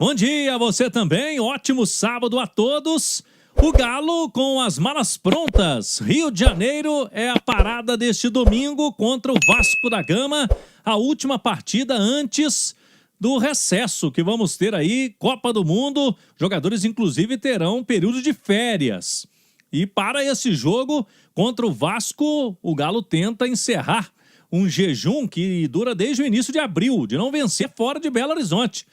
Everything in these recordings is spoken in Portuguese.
Bom dia a você também, ótimo sábado a todos. O Galo com as malas prontas. Rio de Janeiro é a parada deste domingo contra o Vasco da Gama. A última partida antes do recesso que vamos ter aí, Copa do Mundo. Jogadores inclusive terão um período de férias. E para esse jogo contra o Vasco, o Galo tenta encerrar um jejum que dura desde o início de abril, de não vencer fora de Belo Horizonte.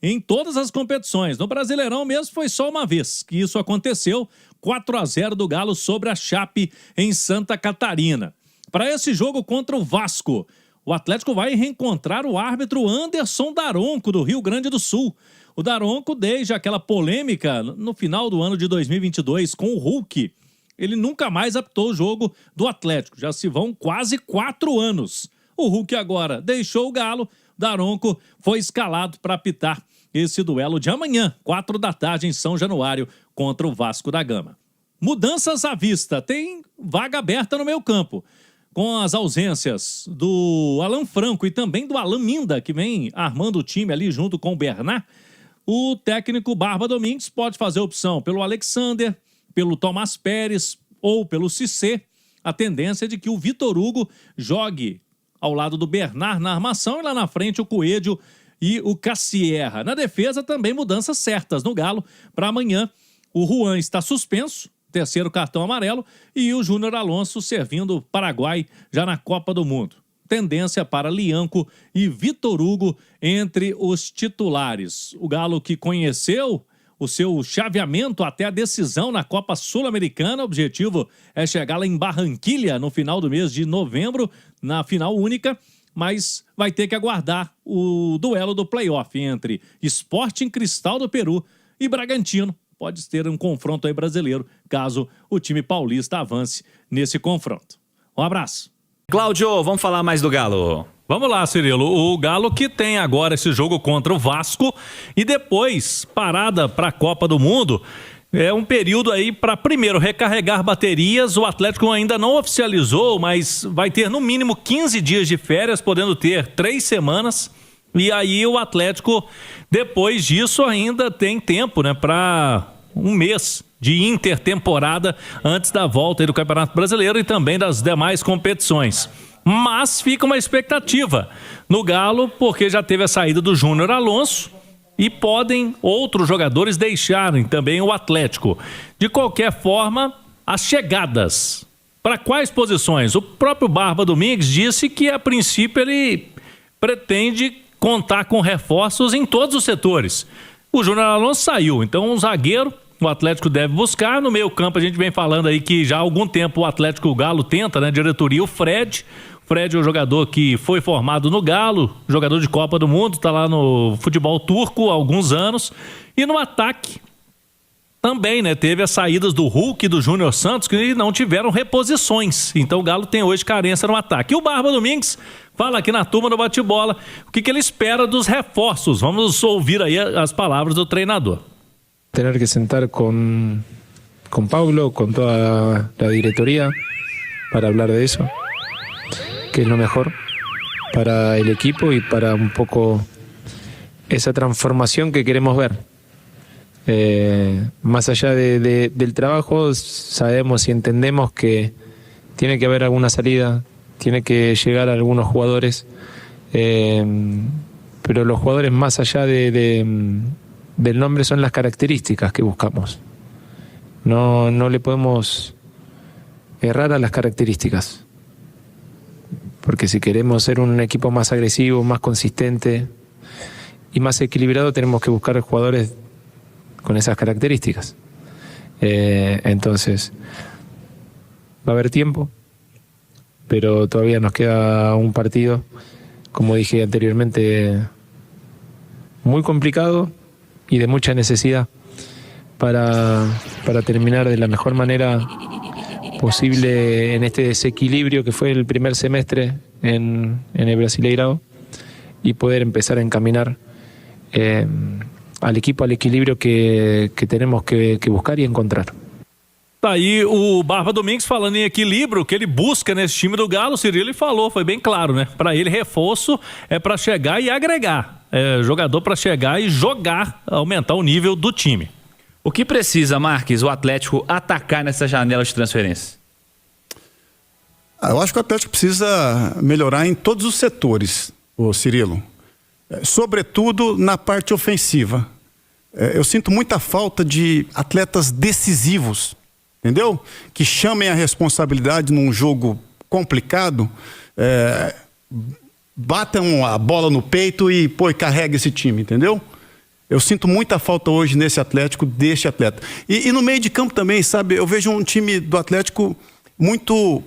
Em todas as competições. No Brasileirão mesmo foi só uma vez que isso aconteceu, 4-0 do Galo sobre a Chape em Santa Catarina. Para esse jogo contra o Vasco, o Atlético vai reencontrar o árbitro Anderson Daronco, do Rio Grande do Sul. O Daronco, desde aquela polêmica no final do ano de 2022 com o Hulk, ele nunca mais apitou o jogo do Atlético. Já se vão quase 4 anos. O Hulk agora deixou o Galo. Daronco foi escalado para apitar esse duelo de amanhã, 4 da tarde, em São Januário, contra o Vasco da Gama. Mudanças à vista, tem vaga aberta no meio campo, com as ausências do Alan Franco e também do Alan Minda, que vem armando o time ali junto com o Bernard. O técnico Barba Domingues pode fazer opção pelo Alexander, pelo Tomás Pérez ou pelo Cissé. A tendência é de que o Vitor Hugo jogue ao lado do Bernard na armação e lá na frente o Coelho e o Cassierra. Na defesa também mudanças certas no Galo para amanhã. O Juan está suspenso, terceiro cartão amarelo, e o Júnior Alonso servindo o Paraguai já na Copa do Mundo. Tendência para Lianco e Vitor Hugo entre os titulares. O Galo que conheceu o seu chaveamento até a decisão na Copa Sul-Americana. O objetivo é chegar lá em Barranquilha no final do mês de novembro, na final única, mas vai ter que aguardar o duelo do playoff entre Sporting Cristal do Peru e Bragantino. Pode ter um confronto aí brasileiro, caso o time paulista avance nesse confronto. Um abraço. Cláudio, vamos falar mais do Galo. Vamos lá, Cirilo. O Galo que tem agora esse jogo contra o Vasco e depois parada para a Copa do Mundo. É um período aí para primeiro recarregar baterias. O Atlético ainda não oficializou, mas vai ter no mínimo 15 dias de férias, podendo ter 3 semanas. E aí o Atlético, depois disso, ainda tem tempo, né, para um mês de intertemporada antes da volta aí do Campeonato Brasileiro e também das demais competições. Mas fica uma expectativa no Galo, porque já teve a saída do Júnior Alonso e podem outros jogadores deixarem também o Atlético. De qualquer forma, as chegadas. Para quais posições? O próprio Barba Domingues disse que, a princípio, ele pretende contar com reforços em todos os setores. O Júnior Alonso saiu, então um zagueiro o Atlético deve buscar. No meio campo a gente vem falando aí que já há algum tempo o Atlético, o Galo tenta, né, diretoria, o Fred. O Fred é um jogador que foi formado no Galo, jogador de Copa do Mundo, está lá no futebol turco há alguns anos. E no ataque também, né, teve as saídas do Hulk e do Júnior Santos, que não tiveram reposições. Então o Galo tem hoje carência no ataque. E o Barba Domingues fala aqui na turma do bate-bola o que ele espera dos reforços. Vamos ouvir aí as palavras do treinador. Tener que sentar con Pablo, con toda la directoría, para hablar de eso, que es lo mejor para el equipo y para un poco esa transformación que queremos ver. Más allá del trabajo, sabemos y entendemos que tiene que haber alguna salida, tiene que llegar a algunos jugadores, pero los jugadores, más allá del nombre, son las características que buscamos. No le podemos errar a las características, porque si queremos ser un equipo más agresivo, más consistente y más equilibrado, tenemos que buscar jugadores con esas características. Entonces va a haber tiempo, pero todavía nos queda un partido, como dije anteriormente, muy complicado y de mucha necesidad para terminar de la mejor manera posible en este desequilibrio que fue el primer semestre en el Brasileirao, y poder empezar a encaminar al equipo al equilibrio que tenemos que buscar y encontrar. Tá aí o Barba Domingues falando em equilíbrio, que ele busca nesse time do Galo. O Cirilo falou, foi bem claro, né? Para ele, reforço é para chegar e agregar. Jogador para chegar e jogar, aumentar o nível do time. O que precisa, Marques, o Atlético atacar nessa janela de transferência? Eu acho que o Atlético precisa melhorar em todos os setores, ô Cirilo. Sobretudo na parte ofensiva. Eu sinto muita falta de atletas decisivos, entendeu? Que chamem a responsabilidade num jogo complicado, batam a bola no peito e carrega esse time, entendeu? Eu sinto muita falta hoje nesse Atlético, deste atleta. E no meio de campo também, sabe? Eu vejo um time do Atlético muito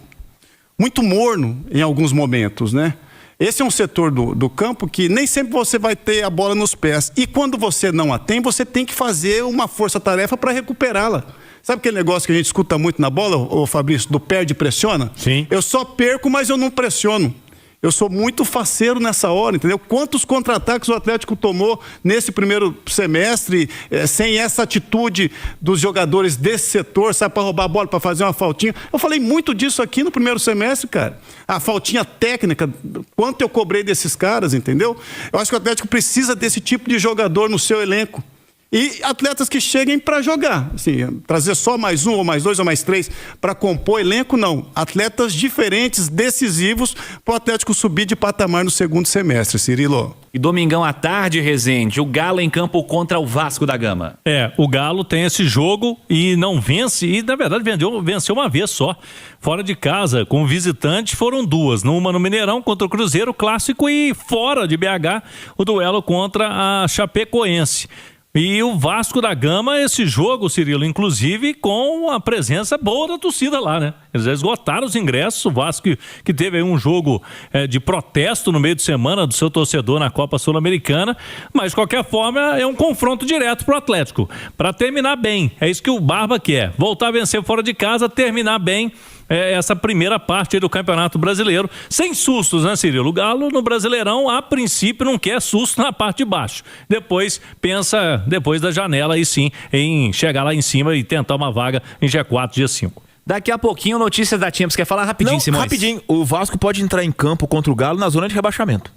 morno em alguns momentos, né? Esse é um setor do campo que nem sempre você vai ter a bola nos pés. E quando você não a tem, você tem que fazer uma força-tarefa para recuperá-la. Sabe aquele negócio que a gente escuta muito na bola, ô Fabrício, do perde e pressiona? Sim. Eu só perco, mas eu não pressiono. Eu sou muito faceiro nessa hora, entendeu? Quantos contra-ataques o Atlético tomou nesse primeiro semestre, sem essa atitude dos jogadores desse setor, sabe, para roubar a bola, para fazer uma faltinha. Eu falei muito disso aqui no primeiro semestre, cara. A faltinha técnica, quanto eu cobrei desses caras, entendeu? Eu acho que o Atlético precisa desse tipo de jogador no seu elenco. E atletas que cheguem para jogar, assim, trazer só mais um, ou mais dois, ou mais três para compor elenco, não. Atletas diferentes, decisivos, para o Atlético subir de patamar no segundo semestre, Cirilo. E domingão à tarde, Rezende, o Galo em campo contra o Vasco da Gama. O Galo tem esse jogo e não vence, e na verdade venceu uma vez só. Fora de casa, com visitante, foram duas. Uma no Mineirão contra o Cruzeiro, clássico, e fora de BH, o duelo contra a Chapecoense. E o Vasco da Gama, esse jogo, Cirilo, inclusive com a presença boa da torcida lá, né? Eles já esgotaram os ingressos, o Vasco que teve aí um jogo de protesto no meio de semana do seu torcedor na Copa Sul-Americana, mas de qualquer forma é um confronto direto pro Atlético, para terminar bem. É isso que o Barba quer, voltar a vencer fora de casa, terminar bem essa primeira parte aí do Campeonato Brasileiro, sem sustos, né, Cirilo? O Galo no Brasileirão, a princípio, não quer susto na parte de baixo. Depois pensa, depois da janela, aí sim, em chegar lá em cima e tentar uma vaga em G4, G5. Daqui a pouquinho, notícias da Champions. Quer falar rapidinho, Simões? Rapidinho. O Vasco pode entrar em campo contra o Galo na zona de rebaixamento.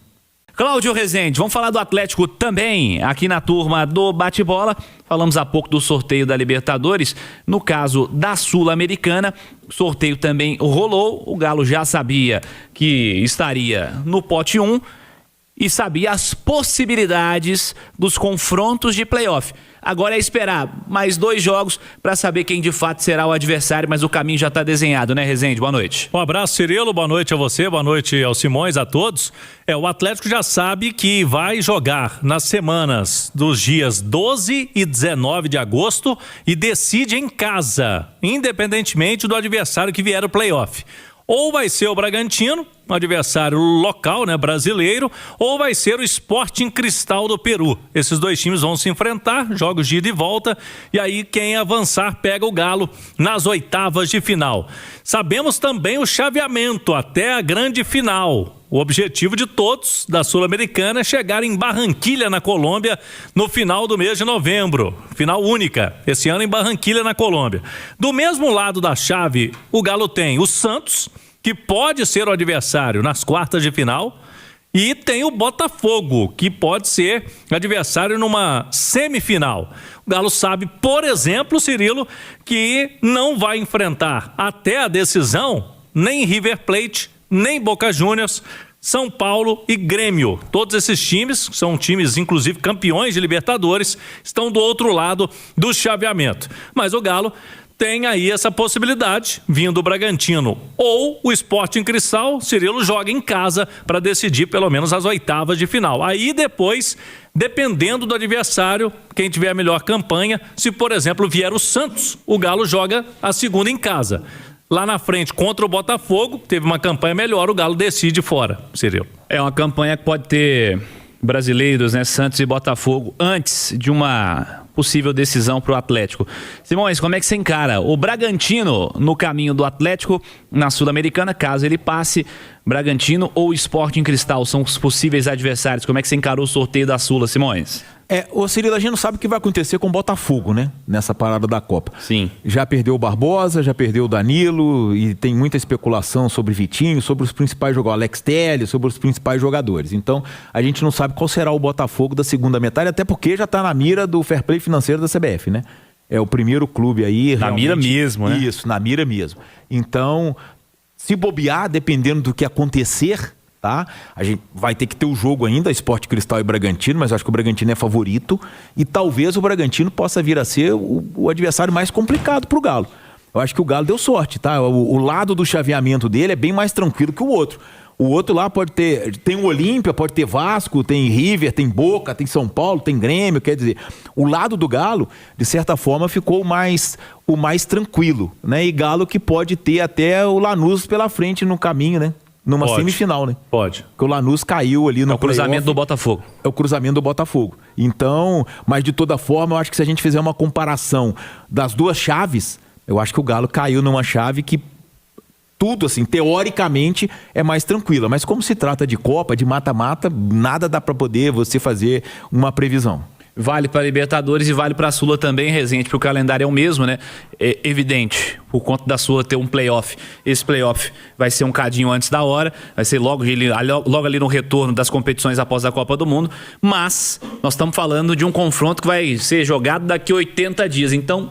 Cláudio Rezende, vamos falar do Atlético também, aqui na turma do Bate-Bola. Falamos há pouco do sorteio da Libertadores. No caso da Sul-Americana, o sorteio também rolou. O Galo já sabia que estaria no pote 1 e sabia as possibilidades dos confrontos de playoff. Agora é esperar mais 2 jogos para saber quem de fato será o adversário, mas o caminho já está desenhado, né, Rezende? Boa noite. Um abraço, Cirilo, boa noite a você, boa noite aos Simões, a todos. O Atlético já sabe que vai jogar nas semanas dos dias 12 e 19 de agosto e decide em casa, independentemente do adversário que vier o playoff. Ou vai ser o Bragantino, um adversário local, né, brasileiro, ou vai ser o Sporting Cristal do Peru. Esses dois times vão se enfrentar, jogos de ida e volta, e aí quem avançar pega o Galo nas oitavas de final. Sabemos também o chaveamento até a grande final. O objetivo de todos da Sul-Americana é chegar em Barranquilha, na Colômbia, no final do mês de novembro. Final única, esse ano em Barranquilha, na Colômbia. Do mesmo lado da chave, o Galo tem o Santos, que pode ser o adversário nas quartas de final, e tem o Botafogo, que pode ser adversário numa semifinal. O Galo sabe, por exemplo, Cirilo, que não vai enfrentar até a decisão nem River Plate, nem Boca Juniors, São Paulo e Grêmio. Todos esses times, são times inclusive campeões de Libertadores, estão do outro lado do chaveamento. Mas o Galo tem aí essa possibilidade, vindo o Bragantino ou o Sporting Cristal, Cirilo joga em casa para decidir pelo menos as oitavas de final. Aí depois, dependendo do adversário, quem tiver a melhor campanha, se por exemplo vier o Santos, o Galo joga a segunda em casa. Lá na frente, contra o Botafogo, teve uma campanha melhor, o Galo decide fora, Cirilo. É uma campanha que pode ter brasileiros, né, Santos e Botafogo, antes de uma possível decisão para o Atlético. Simões, como é que você encara o Bragantino no caminho do Atlético na Sul-Americana, caso ele passe? Bragantino ou Sporting Cristal são os possíveis adversários. Como é que você encarou o sorteio da Sula, Simões? Ô Cirilo, a gente não sabe o que vai acontecer com o Botafogo, né? Nessa parada da Copa. Sim. Já perdeu o Barbosa, já perdeu o Danilo, e tem muita especulação sobre Vitinho, sobre os principais jogadores, Alex Telles, sobre os principais jogadores. Então, a gente não sabe qual será o Botafogo da segunda metade, até porque já está na mira do fair play financeiro da CBF, né? É o primeiro clube aí... Na mira mesmo, né? Isso, na mira mesmo. Então, se bobear, dependendo do que acontecer... Tá? A gente vai ter que ter o jogo ainda, Sport Cristal e Bragantino, mas eu acho que o Bragantino é favorito e talvez o Bragantino possa vir a ser o adversário mais complicado pro Galo. Eu acho que o Galo deu sorte, tá? O lado do chaveamento dele é bem mais tranquilo que o outro. O outro lá pode ter, tem o Olímpia, pode ter Vasco, tem River, tem Boca, tem São Paulo, tem Grêmio, quer dizer, o lado do Galo, de certa forma, ficou o mais tranquilo, né? E Galo que pode ter até o Lanús pela frente no caminho, né? Numa semifinal, né? Pode. Porque o Lanús caiu ali no É o cruzamento do Botafogo. É o cruzamento do Botafogo. Então, mas de toda forma, eu acho que se a gente fizer uma comparação das duas chaves, eu acho que o Galo caiu numa chave que tudo, assim, teoricamente é mais tranquila. Mas como se trata de Copa, de mata-mata, nada dá para poder você fazer uma previsão. Vale para Libertadores e vale para a Sula também, Rezende, porque o calendário é o mesmo, né? É evidente, por conta da Sula ter um playoff. Esse playoff vai ser um cadinho antes da hora, vai ser logo ali no retorno das competições após a Copa do Mundo, mas nós estamos falando de um confronto que vai ser jogado daqui a 80 dias, então...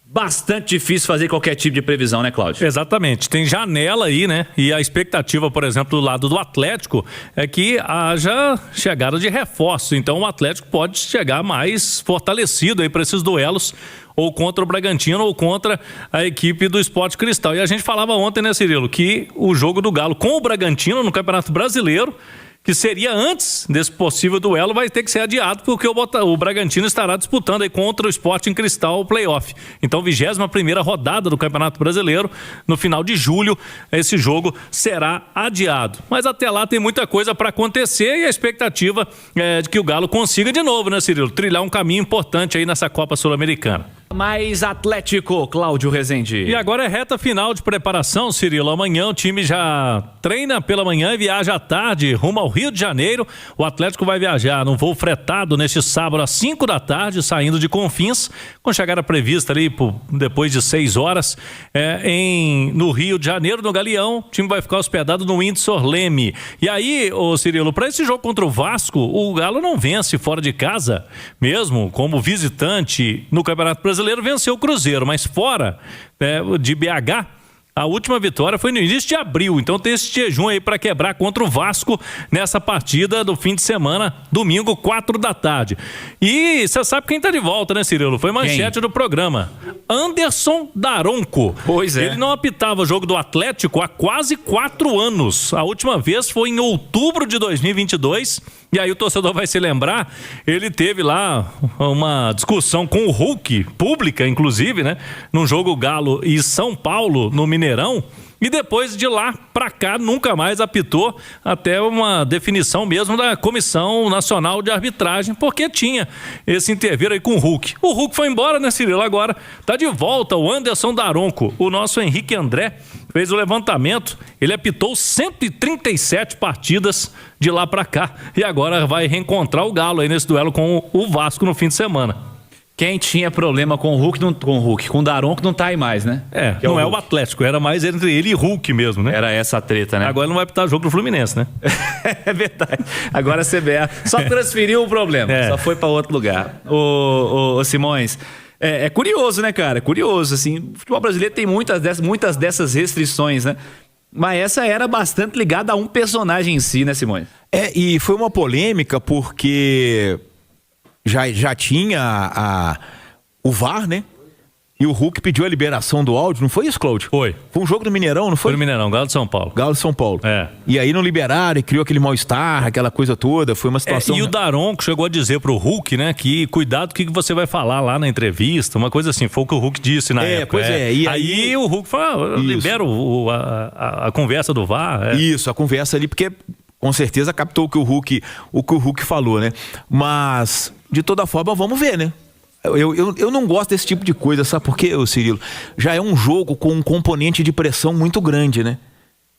Bastante difícil fazer qualquer tipo de previsão, né, Cláudio? Exatamente. Tem janela aí, né? E a expectativa, por exemplo, do lado do Atlético é que haja chegada de reforço. Então o Atlético pode chegar mais fortalecido aí para esses duelos, ou contra o Bragantino ou contra a equipe do Sport Cristal. E a gente falava ontem, né, Cirilo, que o jogo do Galo com o Bragantino no Campeonato Brasileiro, que seria antes desse possível duelo, vai ter que ser adiado, porque o Bragantino estará disputando aí contra o Sporting Cristal o playoff. Então, 21ª rodada do Campeonato Brasileiro, no final de julho, esse jogo será adiado. Mas até lá tem muita coisa para acontecer e a expectativa é de que o Galo consiga de novo, né, Cirilo, trilhar um caminho importante aí nessa Copa Sul-Americana. Mais Atlético, Cláudio Rezende. E agora é reta final de preparação, Cirilo. Amanhã o time já treina pela manhã e viaja à tarde rumo ao Rio de Janeiro. O Atlético vai viajar num voo fretado neste sábado às 5 da tarde, saindo de Confins, com chegada prevista ali depois de 6 horas no Rio de Janeiro, no Galeão. O time vai ficar hospedado no Windsor Leme. E aí, Cirilo, para esse jogo contra o Vasco, o Galo não vence fora de casa, mesmo como visitante no Campeonato Brasileiro, venceu o Cruzeiro, mas fora de BH, a última vitória foi no início de abril, então tem esse jejum aí para quebrar contra o Vasco nessa partida do fim de semana, domingo, 4 da tarde. E você sabe quem tá de volta, né, Cirilo? Foi manchete do programa. Anderson Daronco. Pois é. Ele não apitava o jogo do Atlético há quase 4 anos. A última vez foi em outubro de 2022. E aí o torcedor vai se lembrar, ele teve lá uma discussão com o Hulk, pública inclusive, né? Num jogo Galo e São Paulo, no Mineirão. E depois de lá pra cá nunca mais apitou, até uma definição mesmo da Comissão Nacional de Arbitragem, porque tinha esse intervir aí com o Hulk. O Hulk foi embora, né, Cirilo? Agora tá de volta o Anderson Daronco. O nosso Henrique André fez o levantamento, ele apitou 137 partidas de lá pra cá e agora vai reencontrar o Galo aí nesse duelo com o Vasco no fim de semana. Quem tinha problema com o Hulk, com o Daronco não tá aí mais, né? Que não é o Atlético, era mais entre ele e Hulk mesmo, né? Era essa a treta, né? Agora ele não vai apitar jogo do Fluminense, né? É verdade. Agora a CBF só transferiu o problema, só foi pra outro lugar. Ô Simões, é curioso, né, cara? É curioso, assim, o futebol brasileiro tem muitas dessas restrições, né? Mas essa era bastante ligada a um personagem em si, né, Simões? E foi uma polêmica porque... Já tinha o VAR, né? E o Hulk pediu a liberação do áudio, não foi isso, Cláudio? Foi. Foi um jogo do Mineirão, não foi? Foi no Mineirão, Galo de São Paulo. Galo de São Paulo. E aí não liberaram e criou aquele mal-estar, aquela coisa toda, foi uma situação... E o Daronco chegou a dizer pro Hulk, né, que cuidado com o que você vai falar lá na entrevista, uma coisa assim, foi o que o Hulk disse na época. E aí o Hulk falou, libera a conversa do VAR. Isso, a conversa ali, porque... Com certeza captou o que o Hulk falou, né? Mas, de toda forma, vamos ver, né? Eu não gosto desse tipo de coisa, sabe por quê, Cirilo? Já é um jogo com um componente de pressão muito grande, né?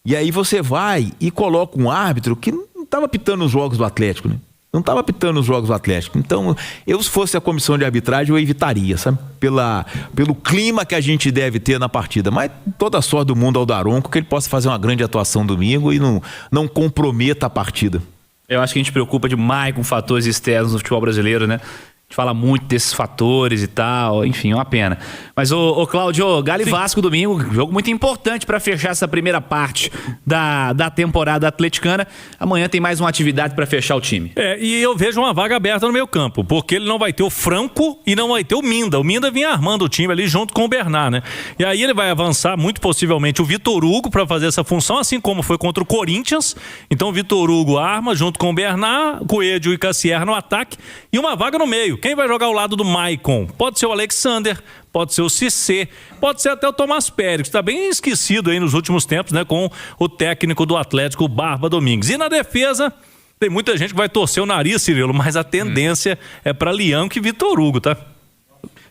E aí você vai e coloca um árbitro que não estava pitando os jogos do Atlético, né? Não estava apitando os jogos do Atlético. Então, eu, se fosse a comissão de arbitragem, eu evitaria, sabe? Pelo clima que a gente deve ter na partida. Mas toda a sorte do mundo ao Daronco, que ele possa fazer uma grande atuação domingo e não comprometa a partida. Eu acho que a gente preocupa demais com fatores externos no futebol brasileiro, né? A gente fala muito desses fatores e tal, enfim, é uma pena. Mas, ô Cláudio, Galo e Vasco domingo, jogo muito importante para fechar essa primeira parte da temporada atleticana. Amanhã tem mais uma atividade para fechar o time. E eu vejo uma vaga aberta no meio campo, porque ele não vai ter o Franco e não vai ter o Minda. O Minda vinha armando o time ali junto com o Bernard, né? E aí ele vai avançar, muito possivelmente, o Vitor Hugo para fazer essa função, assim como foi contra o Corinthians. Então o Vitor Hugo arma junto com o Bernard, Coelho e Cassier no ataque e uma vaga no meio. Quem vai jogar ao lado do Maicon? Pode ser o Alexander, pode ser o Cissé, pode ser até o Tomás Pérez, que está bem esquecido aí nos últimos tempos, né, com o técnico do Atlético, Barba Domingues. E na defesa, tem muita gente que vai torcer o nariz, Cirilo, mas a tendência é para Lianco e Vitor Hugo, tá?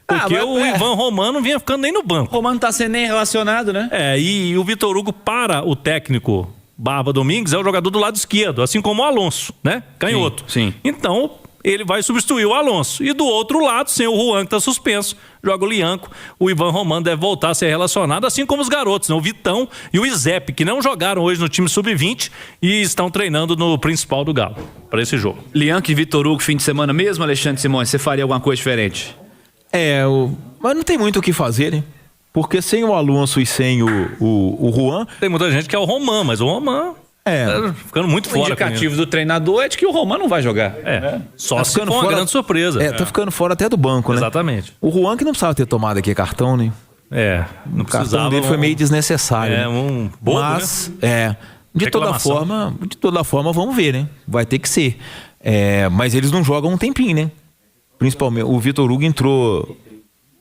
Porque o Ivan Romano não vinha ficando nem no banco. O Romano não tá sendo nem relacionado, né? E o Vitor Hugo, para o técnico Barba Domingues, é o jogador do lado esquerdo, assim como o Alonso, né? Canhoto. Sim. Então, ele vai substituir o Alonso. E do outro lado, sem o Juan, que está suspenso, joga o Lianco. O Ivan Romano deve voltar a ser relacionado, assim como os garotos, né? O Vitão e o Izep, que não jogaram hoje no time sub-20 e estão treinando no principal do Galo, para esse jogo. Lianco e Vitor Hugo, fim de semana mesmo, Alexandre Simões, você faria alguma coisa diferente? Mas não tem muito o que fazer, né? Porque sem o Alonso e sem o Juan... Tem muita gente que é o Roman, mas o Roman... tá ficando muito fora. O indicativo do treinador é de que o Romano não vai jogar. Só se for uma grande surpresa. Tá ficando fora até do banco, né? Exatamente. O Juan que não precisava ter tomado aqui cartão, né? Não o cartão dele foi meio desnecessário. Um bobo, mas, né? de toda forma, vamos ver, né? Vai ter que ser. Mas eles não jogam um tempinho, né? Principalmente, o Vitor Hugo entrou...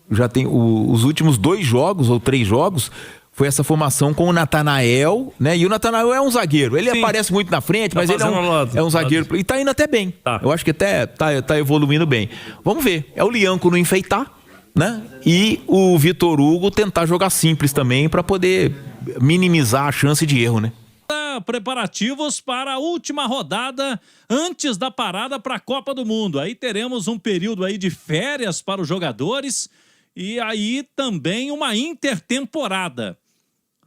Já tem os últimos 2 jogos ou 3 jogos... Foi essa formação com o Natanael, né? E o Natanael é um zagueiro. Ele aparece muito na frente, mas ele é um zagueiro. E tá indo até bem. Tá. Eu acho que até tá evoluindo bem. Vamos ver. É o Lianco não enfeitar, né? E o Vitor Hugo tentar jogar simples também para poder minimizar a chance de erro, né? Preparativos para a última rodada antes da parada para a Copa do Mundo. Aí teremos um período aí de férias para os jogadores e aí também uma intertemporada.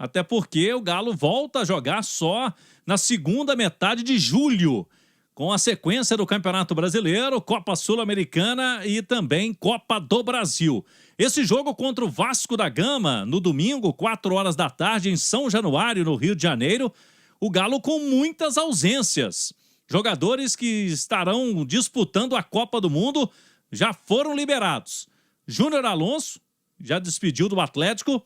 Até porque o Galo volta a jogar só na segunda metade de julho, com a sequência do Campeonato Brasileiro, Copa Sul-Americana e também Copa do Brasil. Esse jogo contra o Vasco da Gama, no domingo, 4 horas da tarde, em São Januário, no Rio de Janeiro, o Galo com muitas ausências. Jogadores que estarão disputando a Copa do Mundo já foram liberados. Júnior Alonso já despediu do Atlético,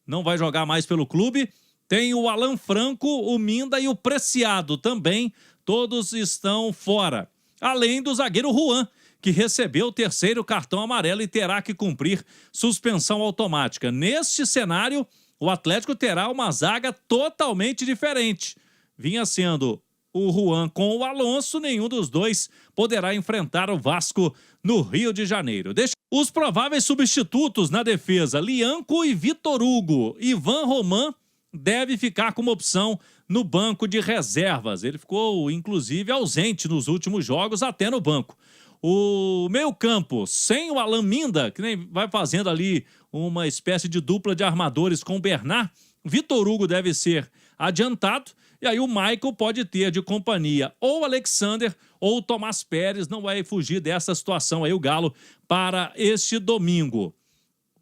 não vai jogar mais pelo clube. Tem o Alan Franco, o Minda e o Preciado também, todos estão fora. Além do zagueiro Juan, que recebeu o 3º cartão amarelo e terá que cumprir suspensão automática. Neste cenário, o Atlético terá uma zaga totalmente diferente. Vinha sendo o Juan com o Alonso, nenhum dos dois poderá enfrentar o Vasco no Rio de Janeiro. Os prováveis substitutos na defesa, Lianco e Vitor Hugo. Ivan Roman deve ficar como opção no banco de reservas. Ele ficou, inclusive, ausente nos últimos jogos, até no banco. O meio-campo, sem o Alan Minda, que nem vai fazendo ali uma espécie de dupla de armadores com o Bernard, Vitor Hugo deve ser adiantado. E aí o Michael pode ter de companhia ou o Alexander ou o Tomás Pérez. Não vai fugir dessa situação aí o Galo para este domingo.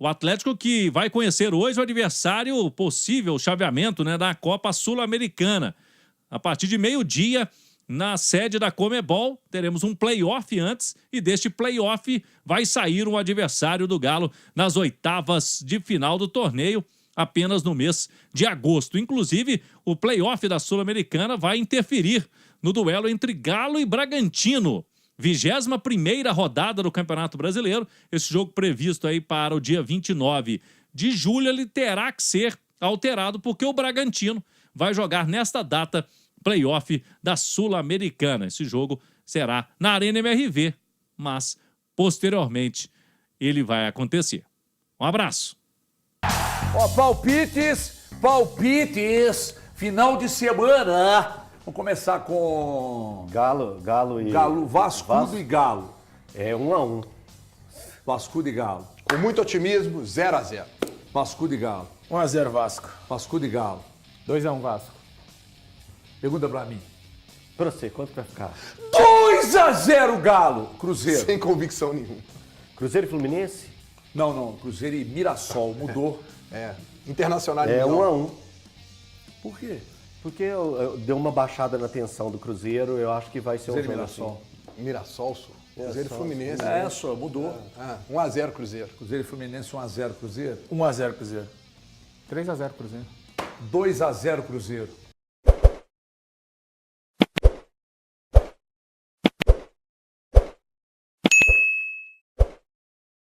O Atlético que vai conhecer hoje o adversário possível, chaveamento, né, da Copa Sul-Americana. A partir de meio-dia, na sede da Conmebol, teremos um play-off antes e deste play-off vai sair um adversário do Galo nas oitavas de final do torneio, apenas no mês de agosto. Inclusive, o play-off da Sul-Americana vai interferir no duelo entre Galo e Bragantino. 21ª rodada do Campeonato Brasileiro. Esse jogo previsto aí para o dia 29 de julho, ele terá que ser alterado porque o Bragantino vai jogar nesta data play-off da Sul-Americana. Esse jogo será na Arena MRV, mas posteriormente ele vai acontecer. Um abraço. Ó, palpites, final de semana. Vamos começar com Galo e... Vascudo e Galo. É 1-1. Vascudo e Galo. Com muito otimismo, 0-0. Vascudo e Galo. 1-0 Vasco. Vascudo e Galo. 2-1 Vasco. Pergunta pra mim. Pra você, quanto vai ficar? 2-0 Galo. Cruzeiro. Sem convicção nenhuma. Cruzeiro e Fluminense? Não. Cruzeiro e Mirassol. Mudou. Internacional. É 1-1. Por quê? Porque eu deu uma baixada na tensão do Cruzeiro, eu acho que vai ser um Cruzeiro e jogo Mirassol. Mirassol, Cruzeiro e Fluminense. Só mudou. 1-0 Cruzeiro. Cruzeiro e Fluminense 1-0 Cruzeiro. 1-0 Cruzeiro. 3-0 Cruzeiro. 2-0 Cruzeiro.